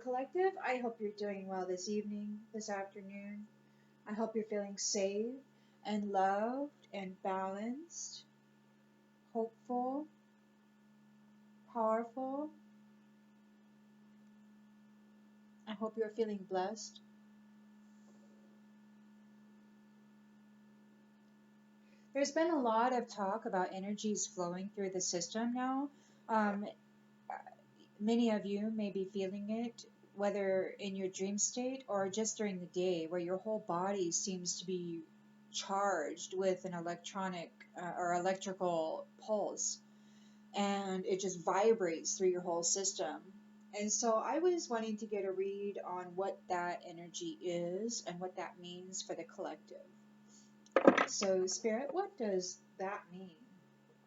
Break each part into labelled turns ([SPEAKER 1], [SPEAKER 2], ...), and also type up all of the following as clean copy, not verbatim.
[SPEAKER 1] collective, I hope you're doing well this evening, this afternoon. I hope you're feeling safe and loved and balanced, hopeful, powerful. I hope you're feeling blessed. There's been a lot of talk about energies flowing through the system now. Um, Many of you may be feeling it, whether in your dream state or just during the day, where your whole body seems to be charged with an electronic or electrical pulse, and it just vibrates through your whole system. And so I was wanting to get a read on what that energy is and what that means for the collective. So, Spirit, what does that mean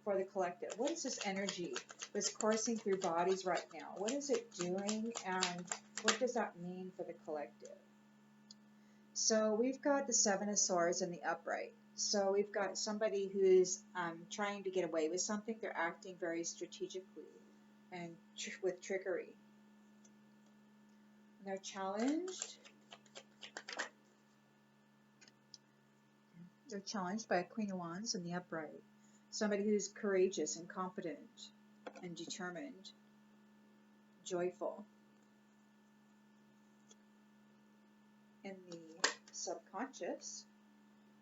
[SPEAKER 1] for the collective? What is this energy that's coursing through bodies right now? What is it doing, and what does that mean for the collective? So we've got the Seven of Swords in the upright. So we've got somebody who's trying to get away with something. They're acting very strategically and with trickery. And they're challenged. They're challenged by a Queen of Wands in the upright. Somebody who's courageous and confident and determined, joyful. In the subconscious,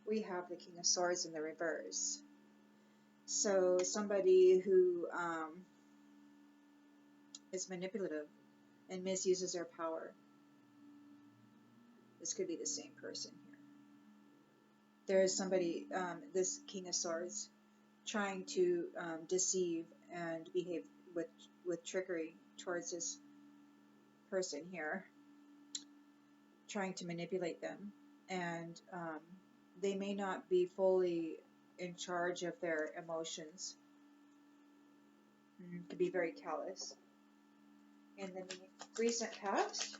[SPEAKER 1] we have the King of Swords in the reverse. So somebody who is manipulative and misuses their power. This could be the same person here. There is somebody, this King of Swords, trying to deceive and behave with trickery towards this person here, trying to manipulate them, and they may not be fully in charge of their emotions. Could be very callous. In the recent past,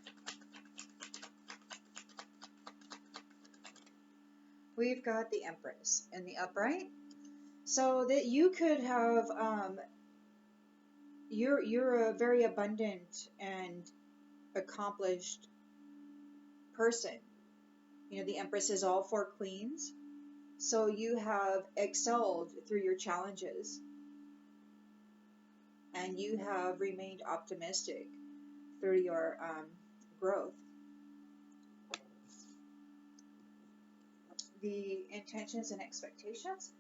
[SPEAKER 1] we've got the Empress in the upright. So that you could have, you're a very abundant and accomplished person. You know, the Empress is all four queens. So you have excelled through your challenges. And you have remained optimistic through your growth. The intentions and expectations.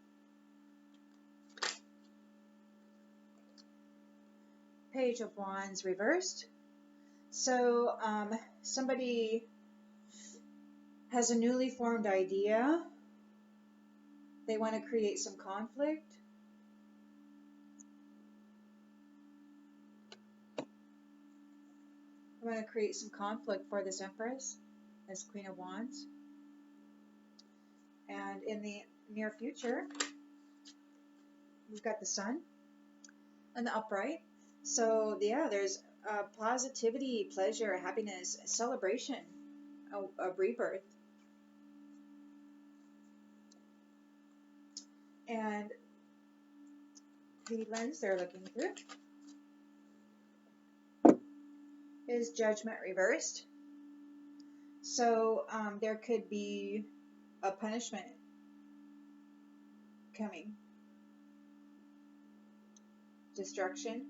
[SPEAKER 1] Page of Wands reversed. So somebody has a newly formed idea. They want to create some conflict. I want to create some conflict for this Empress as Queen of Wands. And in the near future, we've got the Sun and the upright. So yeah, there's positivity, pleasure, happiness, celebration of rebirth. And the lens they're looking through is Judgment reversed. So there could be a punishment coming. Destruction.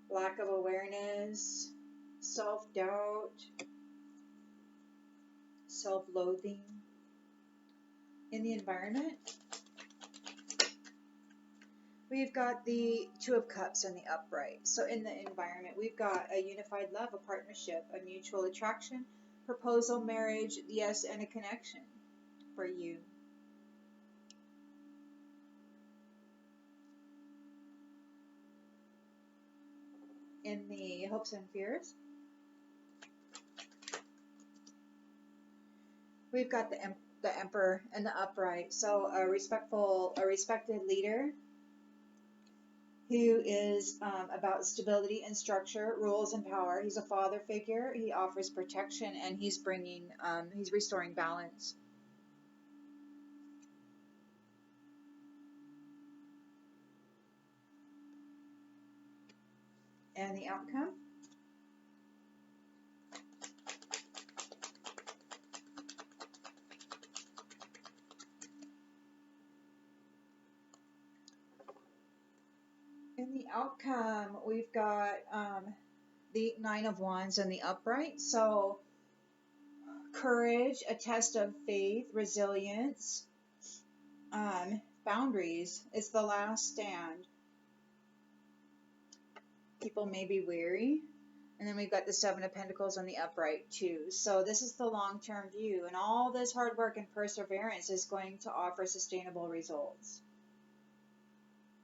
[SPEAKER 1] Lack of awareness. Self-doubt. Self-loathing. In the environment, we've got the Two of Cups in the upright. So in the environment, we've got a unified love, a partnership, a mutual attraction, proposal, marriage, yes, and a connection for you. In the hopes and fears, we've got the Emperor and the upright. So a respected leader who is about stability and structure, rules and power. He's a father figure. He offers protection, and he's restoring balance. and the outcome. In the outcome, we've got the Nine of Wands and the upright. So courage, a test of faith, resilience, boundaries. It's the last stand. People may be weary. And then we've got the Seven of Pentacles on the upright too. So this is the long-term view, and all this hard work and perseverance is going to offer sustainable results.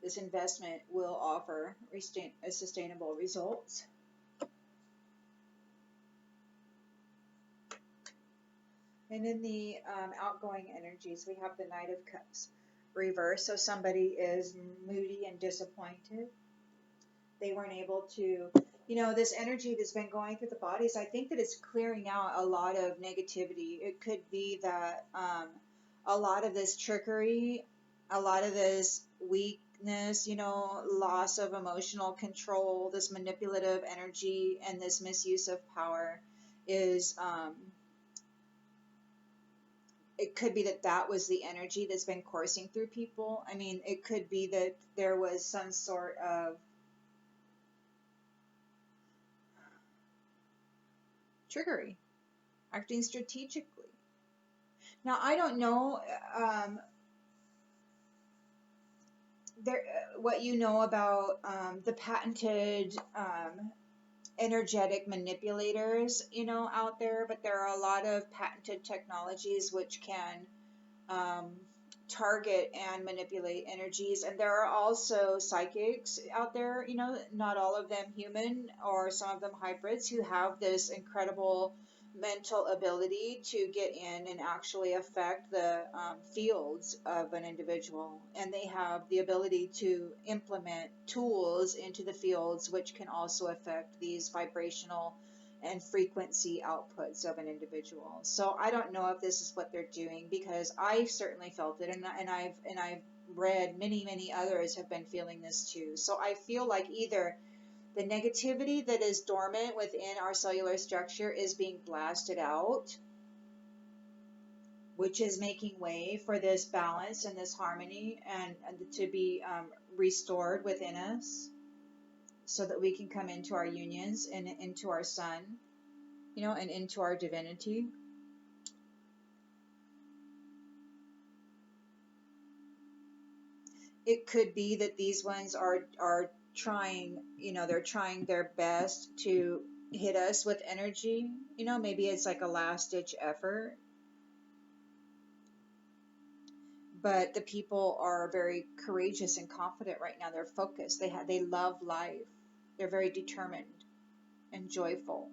[SPEAKER 1] This investment will offer sustainable results. And in the outgoing energies, we have the Knight of Cups reverse. So somebody is moody and disappointed. They weren't able to, this energy that's been going through the bodies, I think that it's clearing out a lot of negativity. It could be that a lot of this trickery, a lot of this weakness, loss of emotional control, this manipulative energy, and this misuse of power is, it could be that that was the energy that's been coursing through people. I mean, it could be that there was some sort of trickery, acting strategically. Now, I don't know what you know about the patented energetic manipulators, out there, but there are a lot of patented technologies which can target and manipulate energies. And there are also psychics out there, not all of them human, or some of them hybrids, who have this incredible mental ability to get in and actually affect the fields of an individual. And they have the ability to implement tools into the fields which can also affect these vibrational and frequency outputs of an individual. So I don't know if this is what they're doing, because I certainly felt it, and I've read many others have been feeling this too. So I feel like either the negativity that is dormant within our cellular structure is being blasted out, which is making way for this balance and this harmony and to be restored within us, so that we can come into our unions and into our sun, and into our divinity. It could be that these ones are trying, they're trying their best to hit us with energy. Maybe it's like a last ditch effort. But the people are very courageous and confident right now. They're focused. They love life. They're very determined and joyful.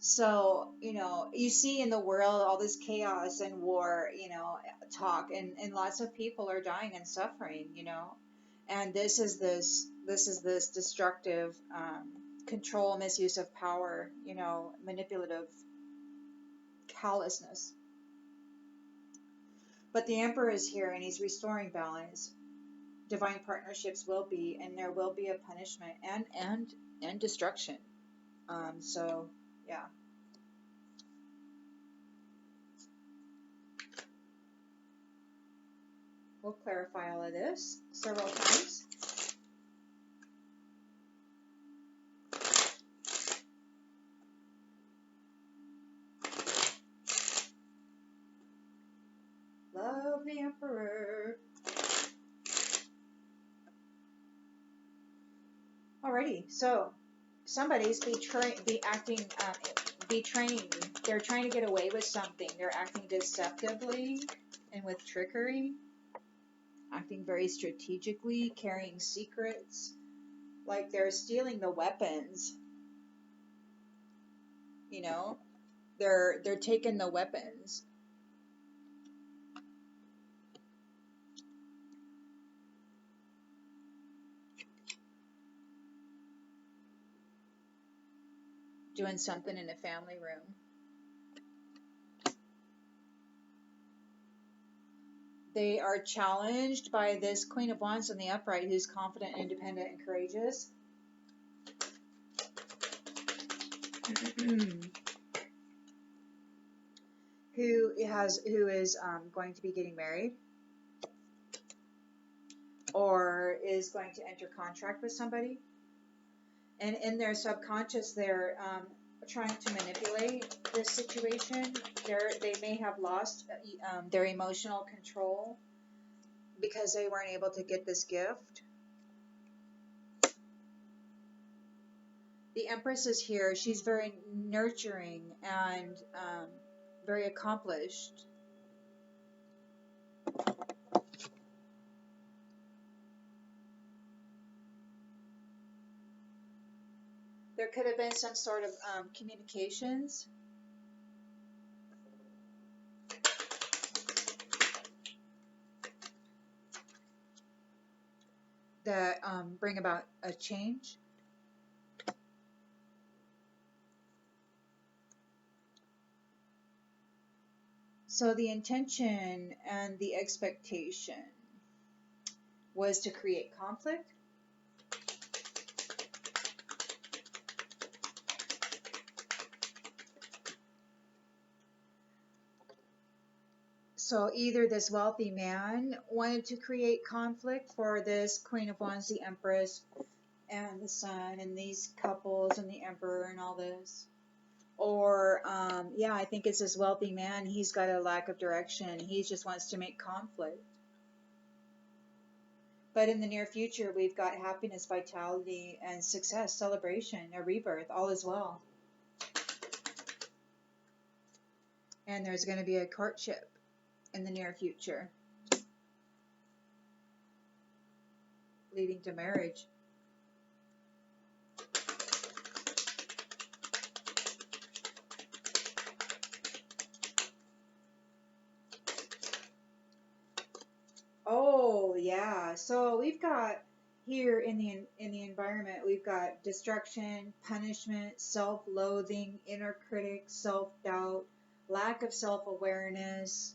[SPEAKER 1] So, you see in the world all this chaos and war, talk, and lots of people are dying and suffering, and this is this destructive control, misuse of power, manipulative callousness. But the Emperor is here, and he's restoring balance. Divine partnerships will be, and there will be a punishment and destruction. So yeah. We'll clarify all of this several times. Love the Emperor. Alrighty, so somebody's betraying. They're trying to get away with something. They're acting deceptively and with trickery, acting very strategically, carrying secrets, like they're stealing the weapons. They're taking the weapons. Doing something in a family room. They are challenged by this Queen of Wands in the upright, who's confident, independent, and courageous. who is going to be getting married or is going to enter contract with somebody, and in their subconscious they're trying to manipulate this situation. They may have lost their emotional control because they weren't able to get this gift. The Empress is here. She's very nurturing and very accomplished. There could have been some sort of communications that bring about a change. So the intention and the expectation was to create conflict. So either this wealthy man wanted to create conflict for this Queen of Wands, the Empress, and the Sun, and these couples, and the Emperor, and all this. Or, yeah, I think it's this wealthy man. He's got a lack of direction. He just wants to make conflict. But in the near future, we've got happiness, vitality, and success, celebration, a rebirth, all is well. And there's going to be a courtship in the near future, leading to marriage. Oh yeah, so we've got here in the environment, we've got destruction, punishment, self-loathing, inner critic, self-doubt, lack of self-awareness,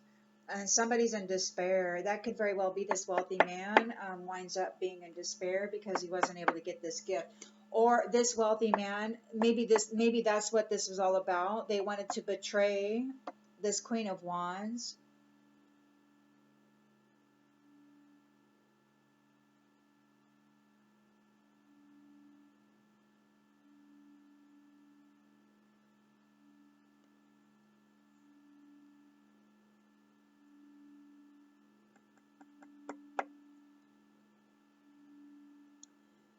[SPEAKER 1] and somebody's in despair. That could very well be this wealthy man winds up being in despair because he wasn't able to get this gift. Or this wealthy man, maybe that's what this was all about. They wanted to betray this Queen of Wands.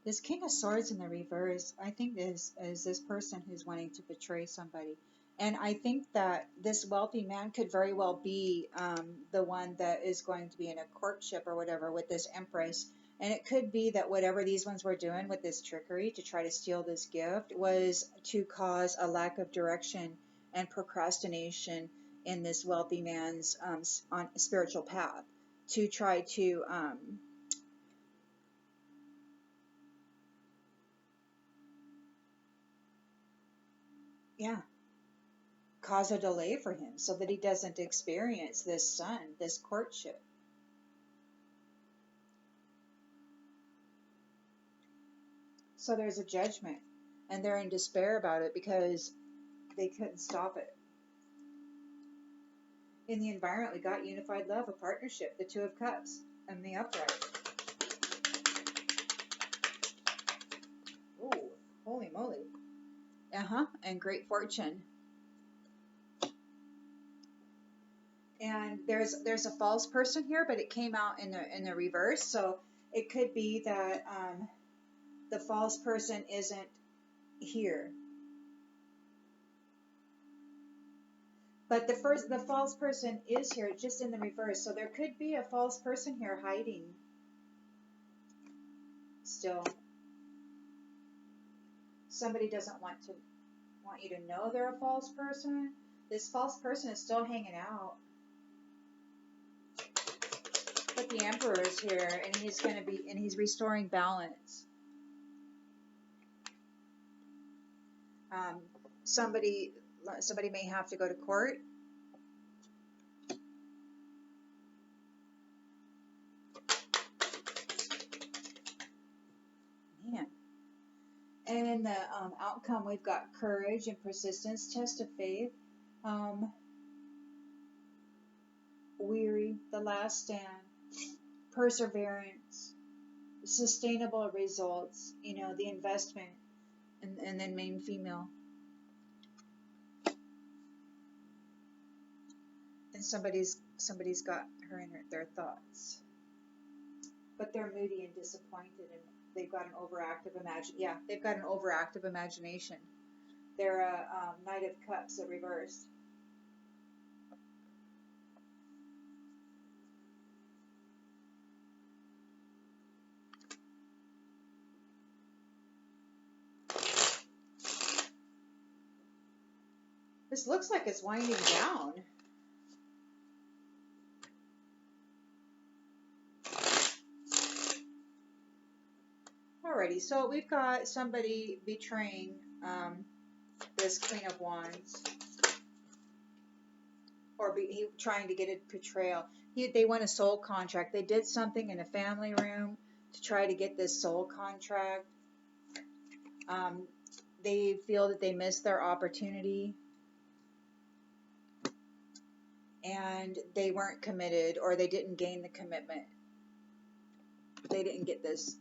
[SPEAKER 1] This King of Swords in the reverse, I think is this person who's wanting to betray somebody. And I think that this wealthy man could very well be the one that is going to be in a courtship or whatever with this Empress. And it could be that whatever these ones were doing with this trickery to try to steal this gift was to cause a lack of direction and procrastination in this wealthy man's on spiritual path, to try to yeah, cause a delay for him so that he doesn't experience this sun, this courtship. So there's a judgment, and they're in despair about it because they couldn't stop it. In the environment, we got unified love, a partnership, the Two of Cups, and the upright. Oh, holy moly. And great fortune. And there's a false person here, but it came out in the reverse. So it could be that the false person isn't here. But the false person is here, just in the reverse. So there could be a false person here hiding still. Somebody doesn't want you to know they're a false person. This false person is still hanging out. But the Emperor is here, and he's restoring balance. Somebody may have to go to court. Man. And in the outcome, we've got courage and persistence, test of faith, um, weary, the last stand, perseverance, sustainable results, the investment, and then main female. And somebody's got her in their thoughts. But they're moody and disappointed, and they've got an overactive they've got an overactive imagination. They're a Knight of Cups, a reversed. This looks like it's winding down. Alrighty, so we've got somebody betraying this Queen of Wands, or trying to get a betrayal. They want a soul contract. They did something in a family room to try to get this soul contract. They feel that they missed their opportunity, and they weren't committed, or they didn't gain the commitment. They didn't get this.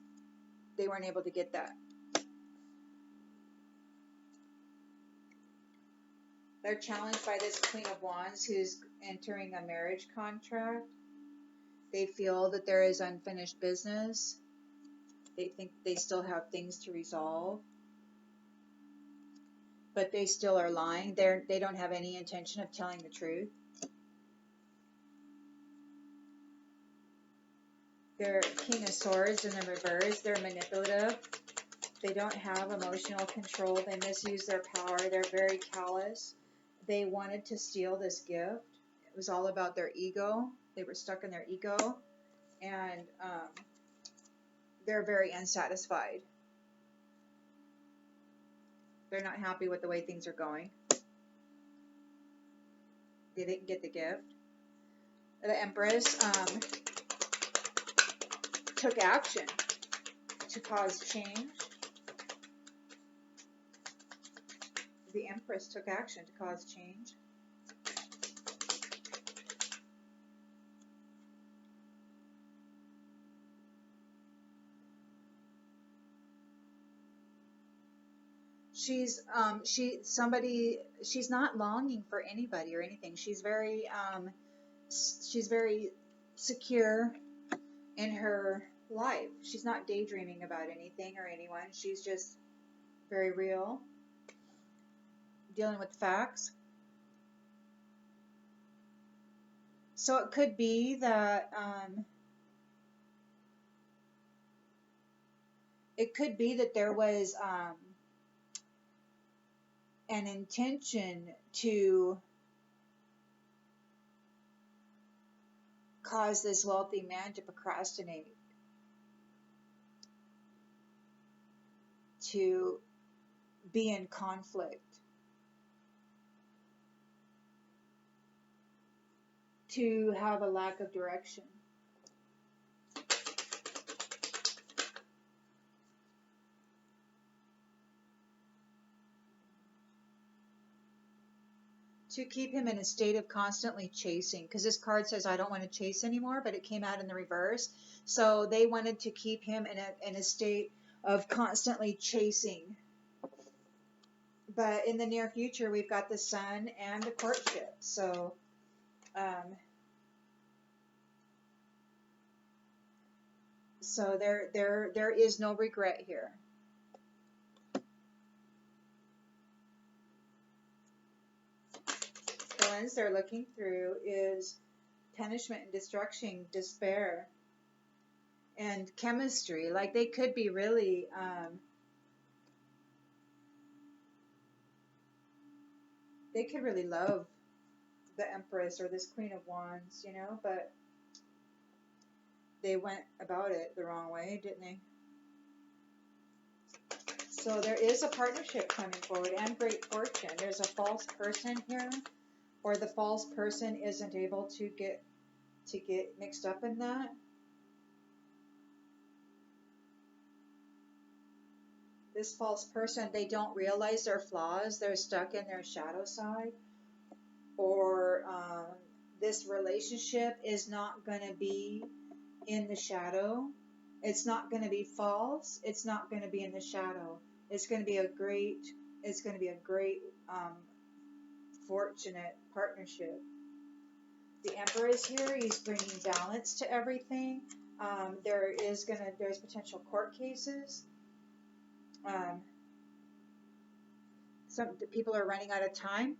[SPEAKER 1] They weren't able to get that. They're challenged by this Queen of Wands who's entering a marriage contract. They feel that there is unfinished business. They think they still have things to resolve. But they still are lying. They don't have any intention of telling the truth. They're King of Swords in the reverse. They're manipulative. They don't have emotional control. They misuse their power. They're very callous. They wanted to steal this gift. It was all about their ego. They were stuck in their ego. And they're very unsatisfied. They're not happy with the way things are going. They didn't get the gift. The Empress took action to cause change. The Empress took action to cause change. She's not longing for anybody or anything. She's very secure in her life. She's not daydreaming about anything or anyone. She's just very real, dealing with facts. So it could be that there was an intention to cause this wealthy man to procrastinate, to be in conflict, to have a lack of direction. To keep him in a state of constantly chasing, because this card says I don't want to chase anymore, but it came out in the reverse. So they wanted to keep him in a state of constantly chasing. But in the near future, we've got the Sun and the courtship. So there is no regret here. The lens they're looking through is punishment and destruction, despair, and chemistry. Like they could be really they could really love the Empress or this Queen of Wands, but they went about it the wrong way, didn't they? So there is a partnership coming forward and great fortune. There's a false person here, or the false person isn't able to get mixed up in that. this false person, they don't realize their flaws. They're stuck in their shadow side, or this relationship is not going to be in the shadow. It's not going to be false. It's not going to be in the shadow. It's going to be a great. It's going to be a great, fortunate partnership. The Emperor is here. He's bringing balance to everything. There's potential court cases. Some people are running out of time.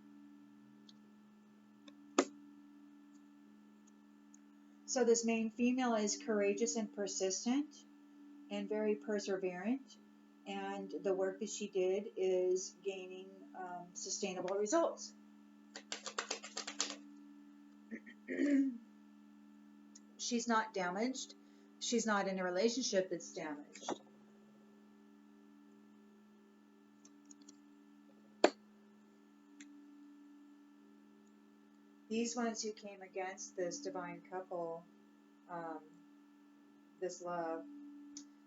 [SPEAKER 1] So this main female is courageous and persistent and very perseverant. And the work that she did is gaining sustainable results. She's not damaged. She's not in a relationship that's damaged. These ones who came against this divine couple, this love,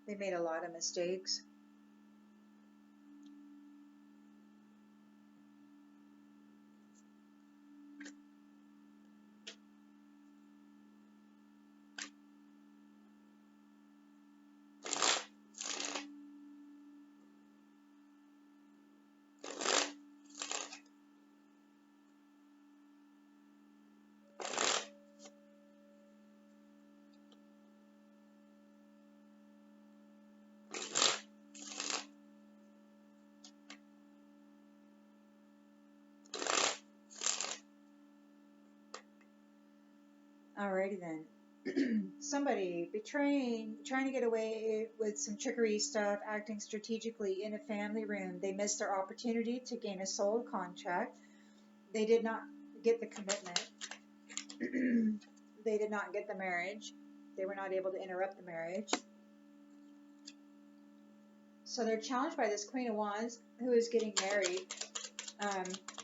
[SPEAKER 1] they made a lot of mistakes. Alrighty then. Somebody betraying, trying to get away with some trickery stuff, acting strategically in a family room. They missed their opportunity to gain a soul contract. They did not get the commitment. They did not get the marriage. They were not able to interrupt the marriage. So they're challenged by this Queen of Wands who is getting married.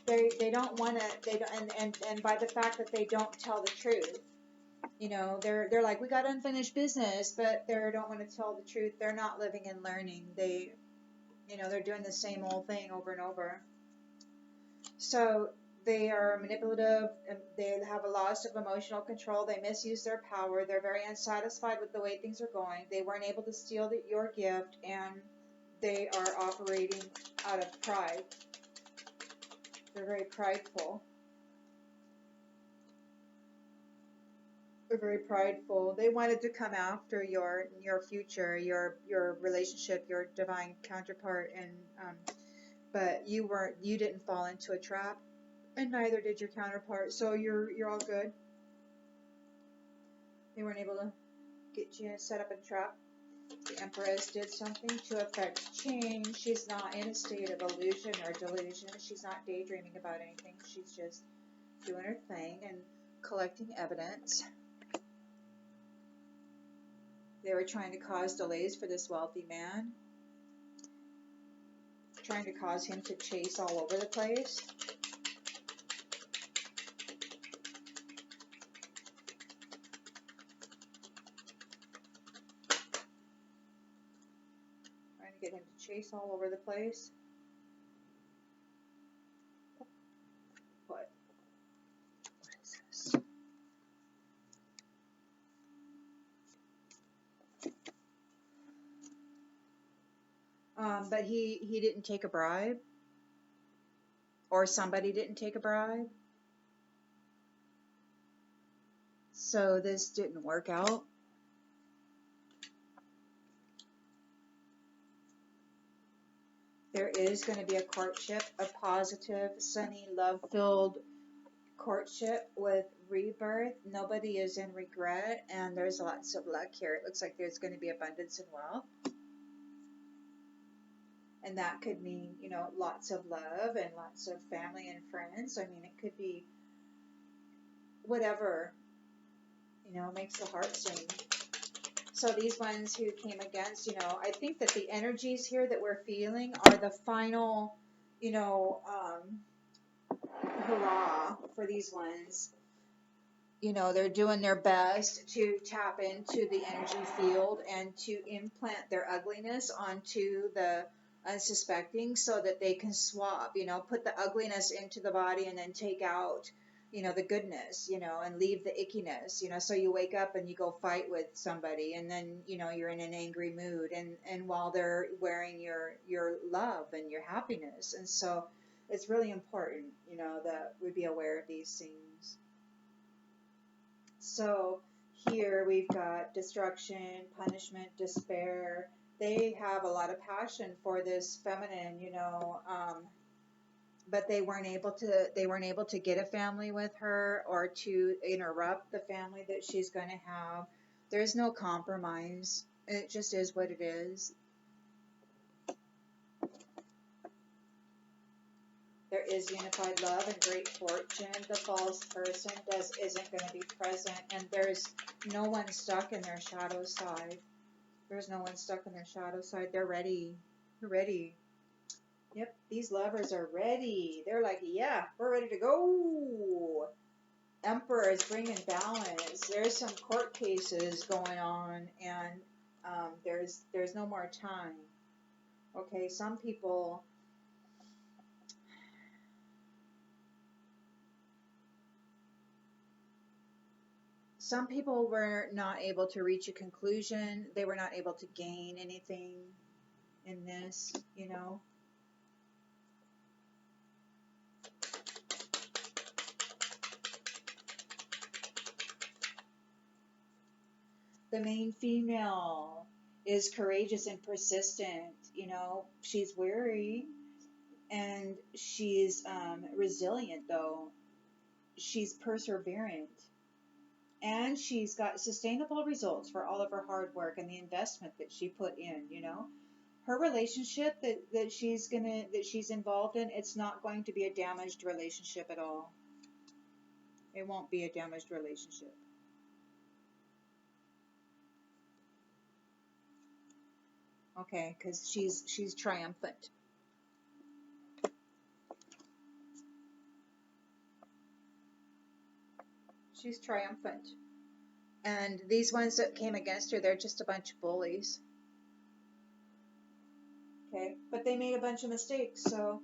[SPEAKER 1] They don't want to. They don't, and by the fact that they don't tell the truth. You know, they're like, we got unfinished business, but they don't want to tell the truth. They're not living and learning. They're doing the same old thing over and over. So they are manipulative. They have a loss of emotional control. They misuse their power. They're very unsatisfied with the way things are going. They weren't able to steal your gift, and they are operating out of pride. They're very prideful. They're very prideful. They wanted to come after your future, your relationship, your divine counterpart, and but you didn't fall into a trap, and neither did your counterpart. So you're all good. They weren't able to get you set up in a trap. The Empress did something to affect change. She's not in a state of illusion or delusion. She's not daydreaming about anything. She's just doing her thing and collecting evidence. They were trying to cause delays for this wealthy man, trying to cause him to chase all over the place. Trying to get him to chase all over the place. What is this? But he didn't take a bribe, or somebody didn't take a bribe. So this didn't work out. There is going to be a courtship, a positive, sunny, love-filled courtship with rebirth. Nobody is in regret, and there's lots of luck here. It looks like there's going to be abundance and wealth. And that could mean, lots of love and lots of family and friends. I mean, it could be whatever, makes the heart sing. So these ones who came against, I think that the energies here that we're feeling are the final, hurrah for these ones. They're doing their best to tap into the energy field and to implant their ugliness onto the unsuspecting, so that they can swap, put the ugliness into the body and then take out, the goodness, and leave the ickiness, so you wake up and you go fight with somebody, and then, you're in an angry mood, and while they're wearing your love and your happiness. And so it's really important, that we be aware of these things. So here we've got destruction, punishment, despair. They have a lot of passion for this feminine, but they weren't able to get a family with her, or to interrupt the family that she's going to have. There's no compromise. It just is what it is. There is unified love and great fortune. The false person isn't going to be present, and there's no one stuck in their shadow side. There's no one stuck in their shadow side. They're ready. They're ready. Yep, these lovers are ready. They're like, yeah, we're ready to go. Emperor is bringing balance. There's some court cases going on, and there's no more time. Okay, some people were not able to reach a conclusion. They were not able to gain anything in this, The main female is courageous and persistent. She's weary, and she's resilient, though. She's perseverant, and she's got sustainable results for all of her hard work and the investment that she put in. Her relationship that she's involved in, it's not going to be a damaged relationship at all. It won't be a damaged relationship. Okay, because she's triumphant. She's triumphant. And these ones that came against her, they're just a bunch of bullies. Okay, but they made a bunch of mistakes, so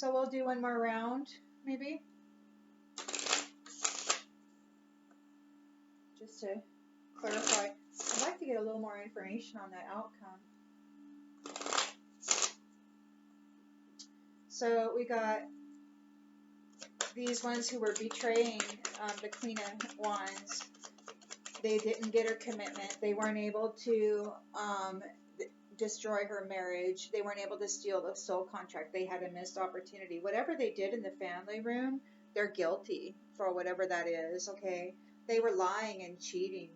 [SPEAKER 1] we'll do one more round, maybe, just to clarify. I'd like to get a little more information on that outcome. So we got these ones who were betraying the Queen of Wands. They didn't get her commitment. They weren't able to destroy her marriage. They weren't able to steal the soul contract. They had a missed opportunity. Whatever they did in the family room, they're guilty for whatever that is, okay? They were lying and cheating,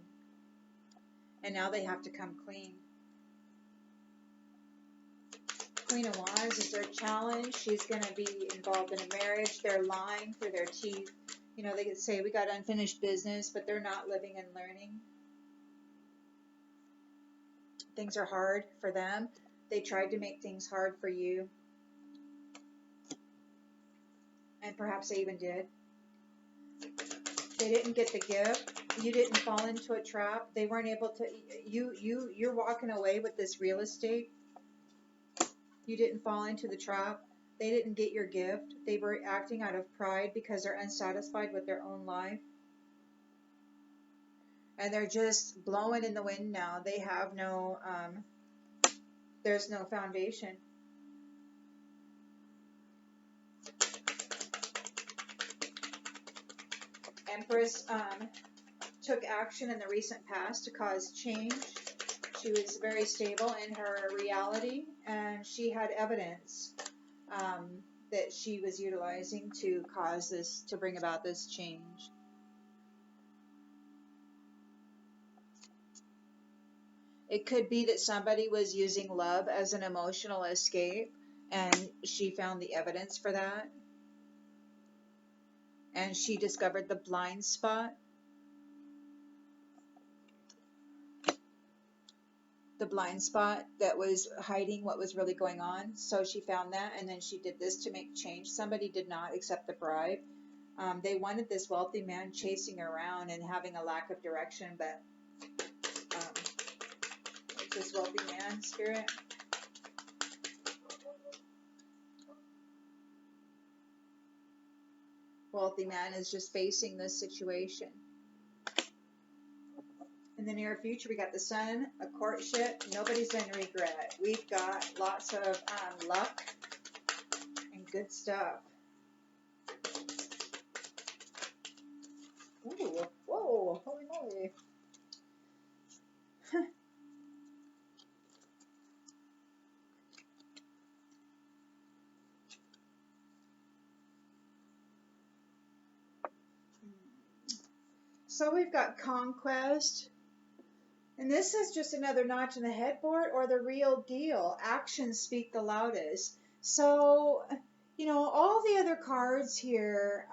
[SPEAKER 1] and now they have to come clean. Queen of Wands is their challenge. She's going to be involved in a marriage. They're lying through their teeth. They could say, we got unfinished business, but they're not living and learning. Things are hard for them. They tried to make things hard for you. And perhaps they even did. They didn't get the gift. You didn't fall into a trap. They weren't able to. You're walking away with this real estate. You didn't fall into the trap. They didn't get your gift. They were acting out of pride because they're unsatisfied with their own life. And they're just blowing in the wind now. They have no, there's no foundation. Empress took action in the recent past to cause change. She was very stable in her reality, and she had evidence that she was utilizing to cause this, to bring about this change. It could be that somebody was using love as an emotional escape, and she found the evidence for that. And she discovered the blind spot. The blind spot that was hiding what was really going on. So she found that, and then she did this to make change. Somebody did not accept the bribe. They wanted this wealthy man chasing around and having a lack of direction, but this wealthy man, Spirit. Wealthy man is just facing this situation. In the near future, we got the sun, a courtship, nobody's going to regret. We've got lots of luck and good stuff. Ooh, whoa, holy moly. So we've got conquest. And this is just another notch in the headboard or the real deal. Actions speak the loudest. So, you know, all the other cards here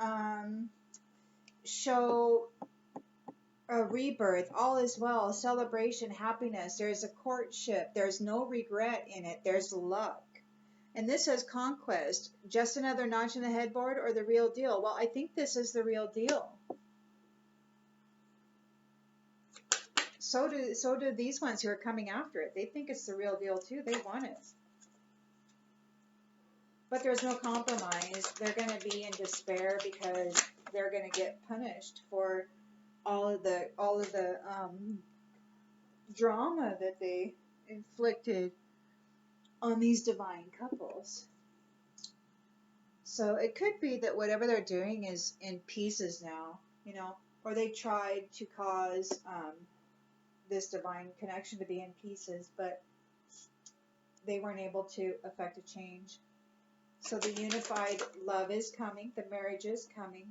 [SPEAKER 1] show a rebirth, all is well, celebration, happiness. There's a courtship. There's no regret in it. There's luck. And this says conquest. Just another notch in the headboard or the real deal? Well, I think this is the real deal. So do these ones who are coming after it. They think it's the real deal too. They want it. But there's no compromise. They're going to be in despair because they're going to get punished for all of the drama that they inflicted on these divine couples. So it could be that whatever they're doing is in pieces now, you know, or they tried to cause this divine connection to be in pieces, but they weren't able to effect a change. So the unified love is coming. The marriage is coming.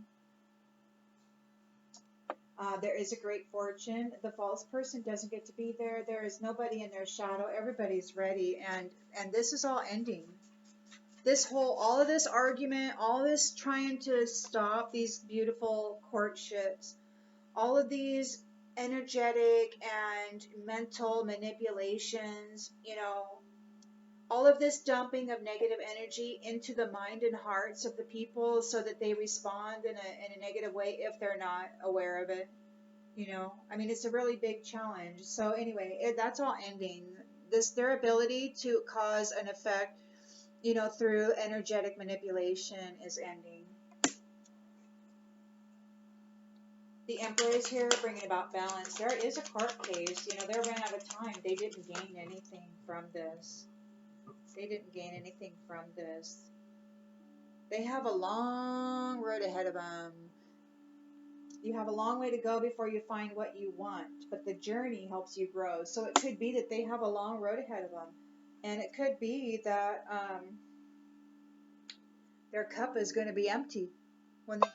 [SPEAKER 1] There is a great fortune. The false person doesn't get to be there. There is nobody in their shadow. Everybody's ready, and this is all ending. All of this argument, all this trying to stop these beautiful courtships, all of these energetic and mental manipulations, you know, all of this dumping of negative energy into the mind and hearts of the people so that they respond in a negative way if they're not aware of it. You know, I mean, it's a really big challenge. So anyway, that's all ending. Their ability to cause an effect, you know, through energetic manipulation is ending. The Emperor is here bringing about balance. There is a court case. You know, they're running out of time. They didn't gain anything from this. They didn't gain anything from this. They have a long road ahead of them. You have a long way to go before you find what you want, but the journey helps you grow. So it could be that they have a long road ahead of them. And it could be that their cup is going to be empty when they,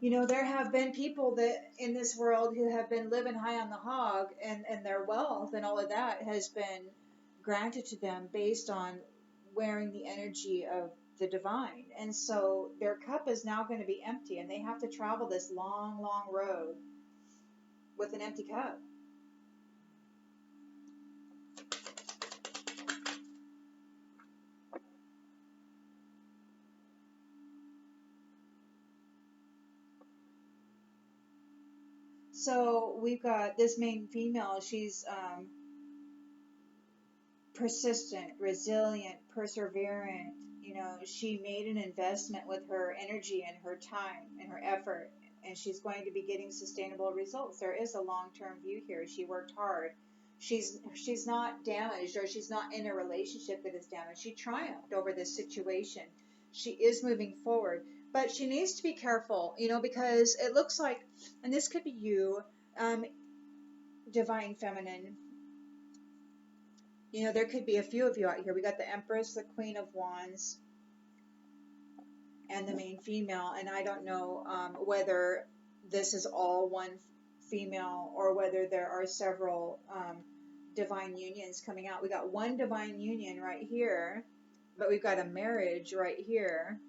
[SPEAKER 1] you know, there have been people that in this world who have been living high on the hog, and their wealth and all of that has been granted to them based on wearing the energy of the divine. And so their cup is now going to be empty, and they have to travel this long, long road with an empty cup. So we've got this main female. She's persistent, resilient, perseverant. You know, she made an investment with her energy and her time and her effort, and she's going to be getting sustainable results. There is a long-term view here. She worked hard. She's not damaged, or she's not in a relationship that is damaged. She triumphed over this situation. She is moving forward, but she needs to be careful, you know, because it looks like, and this could be you, divine feminine. You know, there could be a few of you out here. We got the Empress, the Queen of Wands, and the main female. And I don't know whether this is all one female or whether there are several divine unions coming out. We got one divine union right here, but we've got a marriage right here.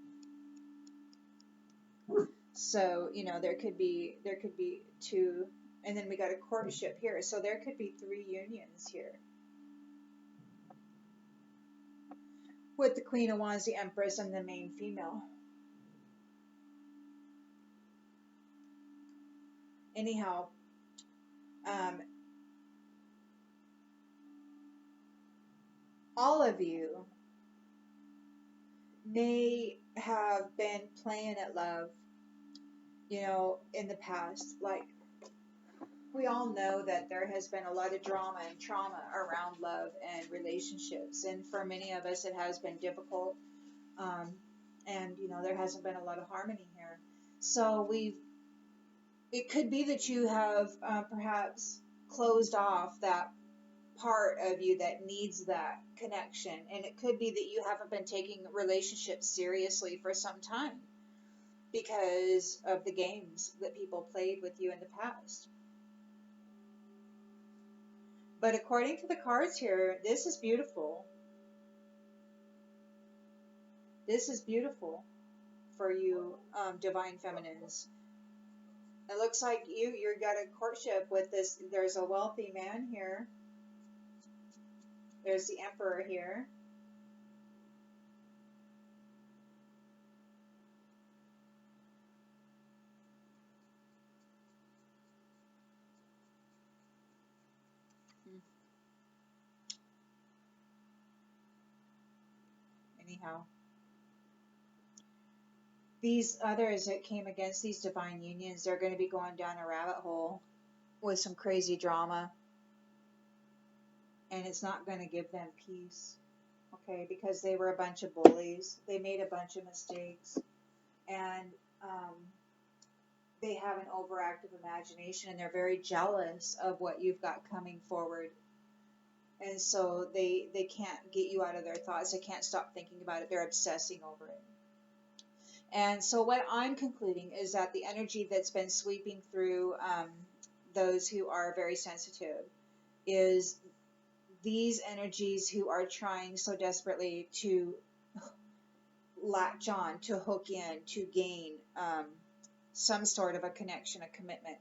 [SPEAKER 1] So, you know, there could be two, and then we got a courtship here. So there could be 3 unions here. With the Queen of Wands, the Empress, and the main female. Anyhow, all of you may have been playing at love, in the past. Like, we all know that there has been a lot of drama and trauma around love and relationships. And for many of us, it has been difficult. Um, and, there hasn't been a lot of harmony here. So it could be that you have perhaps closed off that part of you that needs that connection. And it could be that you haven't been taking relationships seriously for some time because of the games that people played with you in the past. But according to the cards here, this is beautiful. This is beautiful for you, divine feminines. It looks like you got a courtship with this. There's a wealthy man here. There's the emperor here. Anyhow, these others that came against these divine unions, they're going to be going down a rabbit hole with some crazy drama, and it's not going to give them peace. Okay, because they were a bunch of bullies. They made a bunch of mistakes, and they have an overactive imagination, and they're very jealous of what you've got coming forward. And so they can't get you out of their thoughts. They can't stop thinking about it. They're obsessing over it. And so what I'm concluding is that the energy that's been sweeping through those who are very sensitive is these energies who are trying so desperately to latch on, to hook in, to gain some sort of a connection, a commitment.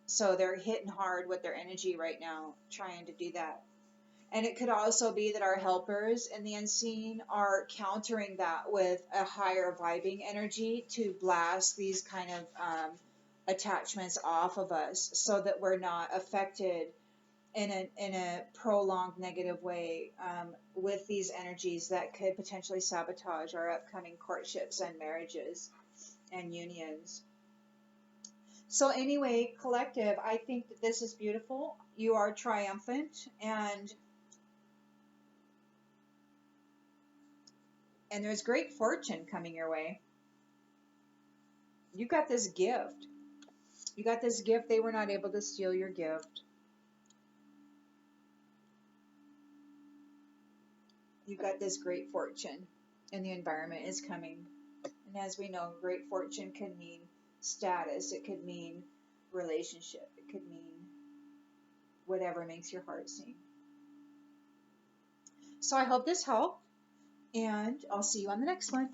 [SPEAKER 1] So they're hitting hard with their energy right now, trying to do that. And it could also be that our helpers in the unseen are countering that with a higher vibing energy to blast these kind of attachments off of us so that we're not affected in a prolonged negative way with these energies that could potentially sabotage our upcoming courtships and marriages and unions. So anyway, collective, I think that this is beautiful. You are triumphant, and there's great fortune coming your way. You got this gift. You got this gift. They were not able to steal your gift. You got this great fortune, and the environment is coming. And as we know, great fortune can mean status. It could mean relationship. It could mean whatever makes your heart sing. So I hope this helped, and I'll see you on the next one.